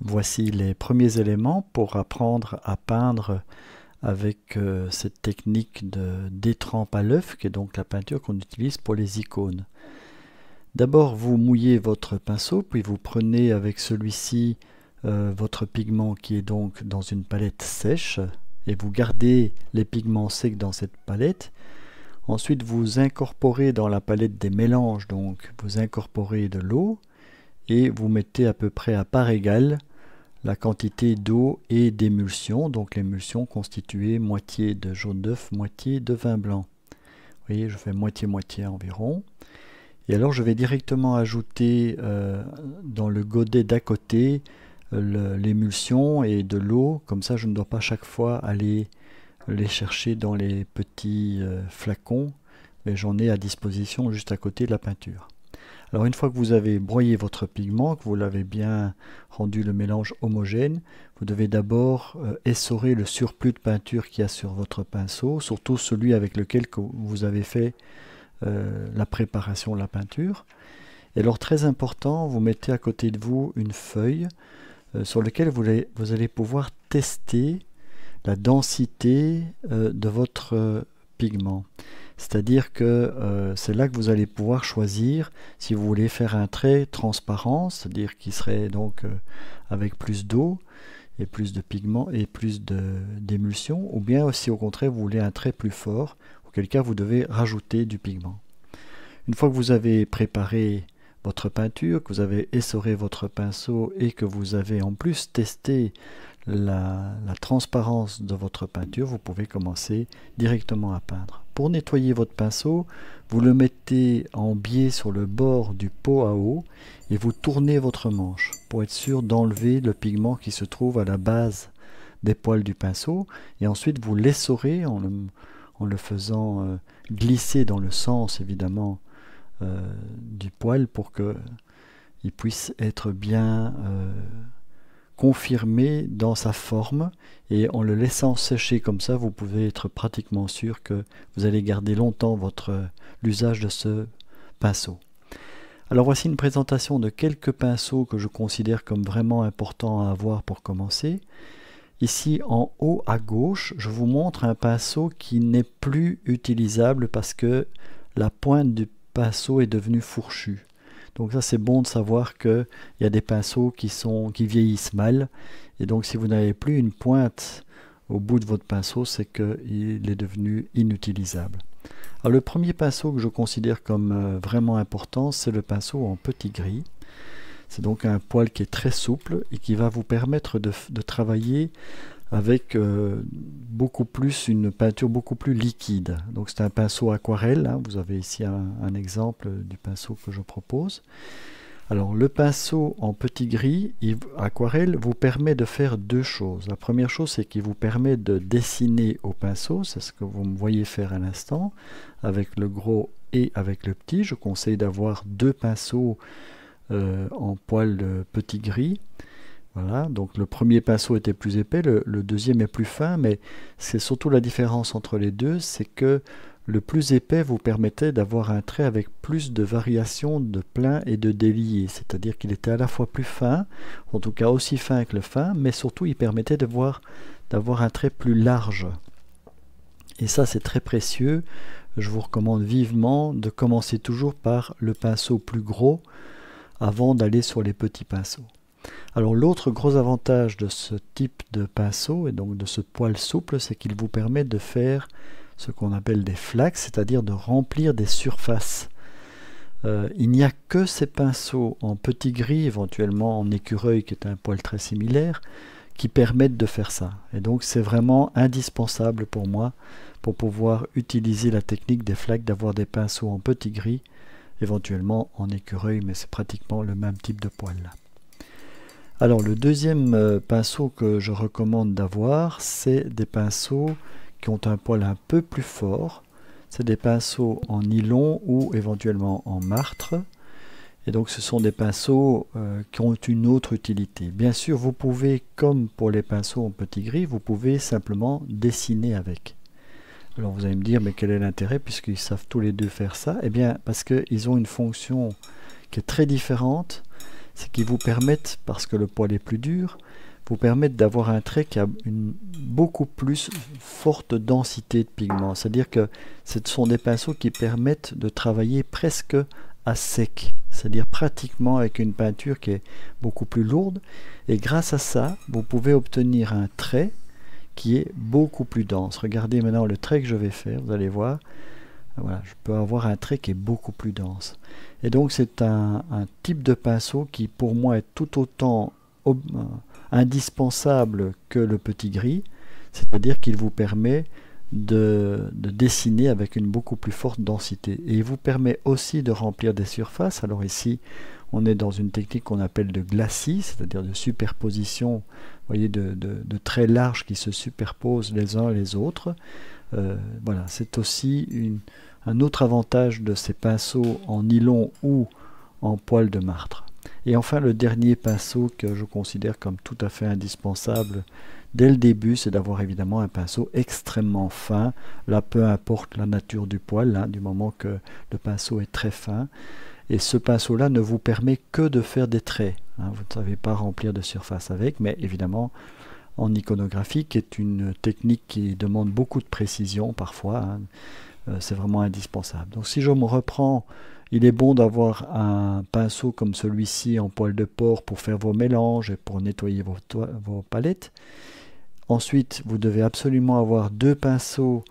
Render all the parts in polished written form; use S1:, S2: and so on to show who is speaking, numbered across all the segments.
S1: Voici les premiers éléments pour apprendre à peindre avec cette technique de détrempe à l'œuf, qui est donc la peinture qu'on utilise pour les icônes. D'abord, vous mouillez votre pinceau, puis vous prenez avec celui-ci votre pigment qui est donc dans une palette sèche, et vous gardez les pigments secs dans cette palette. Ensuite, vous incorporez dans la palette des mélanges, donc vous incorporez de l'eau, et vous mettez à peu près à part égale la quantité d'eau et d'émulsion, donc l'émulsion constituée moitié de jaune d'œuf, moitié de vin blanc. Vous voyez, je fais moitié-moitié environ. Et alors je vais directement ajouter dans le godet d'à côté l'émulsion et de l'eau, comme ça je ne dois pas chaque fois aller les chercher dans les petits flacons, mais j'en ai à disposition juste à côté de la peinture. Alors une fois que vous avez broyé votre pigment, que vous l'avez bien rendu le mélange homogène, vous devez d'abord essorer le surplus de peinture qu'il y a sur votre pinceau, surtout celui avec lequel vous avez fait la préparation de la peinture. Et alors très important, vous mettez à côté de vous une feuille sur laquelle vous allez pouvoir tester la densité de votre pigment. C'est-à-dire que c'est là que vous allez pouvoir choisir si vous voulez faire un trait transparent, c'est-à-dire qui serait donc avec plus d'eau et plus de pigment et plus d'émulsion, ou bien si au contraire vous voulez un trait plus fort, auquel cas vous devez rajouter du pigment. Une fois que vous avez préparé votre peinture, que vous avez essoré votre pinceau et que vous avez en plus testé la transparence de votre peinture, vous pouvez commencer directement à peindre. Pour nettoyer votre pinceau, vous le mettez en biais sur le bord du pot à eau et vous tournez votre manche pour être sûr d'enlever le pigment qui se trouve à la base des poils du pinceau, et ensuite vous l'essorez en le faisant glisser dans le sens évidemment du poil pour qu'il puisse être bien confirmé dans sa forme, et en le laissant sécher comme ça, vous pouvez être pratiquement sûr que vous allez garder longtemps l'usage de ce pinceau. Alors voici une présentation de quelques pinceaux que je considère comme vraiment importants à avoir pour commencer. Ici en haut à gauche, je vous montre un pinceau qui n'est plus utilisable parce que la pointe du pinceau est devenue fourchue. Donc ça, c'est bon de savoir qu'il y a des pinceaux qui vieillissent mal, et donc si vous n'avez plus une pointe au bout de votre pinceau, c'est qu'il est devenu inutilisable. Alors le premier pinceau que je considère comme vraiment important, c'est le pinceau en petit gris. C'est donc un poil qui est très souple et qui va vous permettre de travailler avec une peinture beaucoup plus liquide. Donc c'est un pinceau aquarelle, hein. Vous avez ici un exemple du pinceau que je propose. Alors le pinceau en petit gris aquarelle vous permet de faire deux choses. La première chose, c'est qu'il vous permet de dessiner au pinceau, c'est ce que vous me voyez faire à l'instant, avec le gros et avec le petit. Je conseille d'avoir deux pinceaux en poil de petit gris. Voilà, donc le premier pinceau était plus épais, le deuxième est plus fin, mais c'est surtout la différence entre les deux, c'est que le plus épais vous permettait d'avoir un trait avec plus de variations de plein et de délié, c'est-à-dire qu'il était à la fois plus fin, en tout cas aussi fin que le fin, mais surtout il permettait d'avoir un trait plus large. Et ça, c'est très précieux. Je vous recommande vivement de commencer toujours par le pinceau plus gros avant d'aller sur les petits pinceaux. Alors l'autre gros avantage de ce type de pinceau et donc de ce poil souple, c'est qu'il vous permet de faire ce qu'on appelle des flaques, c'est-à-dire de remplir des surfaces. Il n'y a que ces pinceaux en petit gris, éventuellement en écureuil qui est un poil très similaire, qui permettent de faire ça. Et donc c'est vraiment indispensable pour moi pour pouvoir utiliser la technique des flaques, d'avoir des pinceaux en petit gris, éventuellement en écureuil, mais c'est pratiquement le même type de poil là. Alors le deuxième pinceau que je recommande d'avoir, c'est des pinceaux qui ont un poil un peu plus fort. C'est des pinceaux en nylon ou éventuellement en martre. Et donc ce sont des pinceaux qui ont une autre utilité. Bien sûr, vous pouvez, comme pour les pinceaux en petit gris, vous pouvez simplement dessiner avec. Alors vous allez me dire, mais quel est l'intérêt puisqu'ils savent tous les deux faire ça? Eh bien, parce qu'ils ont une fonction qui est très différente. c'est qu'ils vous permettent, parce que le poil est plus dur, vous permettent d'avoir un trait qui a une beaucoup plus forte densité de pigments. C'est-à-dire que ce sont des pinceaux qui permettent de travailler presque à sec, c'est-à-dire pratiquement avec une peinture qui est beaucoup plus lourde. Et grâce à ça, vous pouvez obtenir un trait qui est beaucoup plus dense. Regardez maintenant le trait que je vais faire, vous allez voir. Voilà, je peux avoir un trait qui est beaucoup plus dense. Et donc c'est un type de pinceau qui pour moi est tout autant indispensable que le petit gris, c'est-à-dire qu'il vous permet de dessiner avec une beaucoup plus forte densité. Et il vous permet aussi de remplir des surfaces. Alors ici, on est dans une technique qu'on appelle de glacis, c'est-à-dire de superposition, vous voyez, de traits larges qui se superposent les uns les autres. Voilà, c'est aussi un autre avantage de ces pinceaux en nylon ou en poil de martre. Et enfin, le dernier pinceau que je considère comme tout à fait indispensable dès le début, c'est d'avoir évidemment un pinceau extrêmement fin. Là, peu importe la nature du poil, hein, du moment que le pinceau est très fin. Et ce pinceau-là ne vous permet que de faire des traits, hein. Vous ne savez pas remplir de surface avec, mais évidemment, en iconographie, qui est une technique qui demande beaucoup de précision parfois, hein, c'est vraiment indispensable. Donc si je me reprends, il est bon d'avoir un pinceau comme celui-ci en poil de porc pour faire vos mélanges et pour nettoyer vos palettes. Ensuite, vous devez absolument avoir deux pinceaux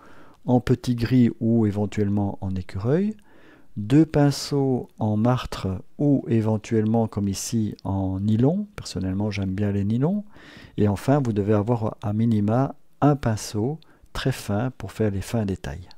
S1: en petit gris ou éventuellement en écureuil, deux pinceaux en martre ou éventuellement comme ici en nylon. Personnellement, j'aime bien les nylons. Et enfin, vous devez avoir à minima un pinceau très fin pour faire les fins détails.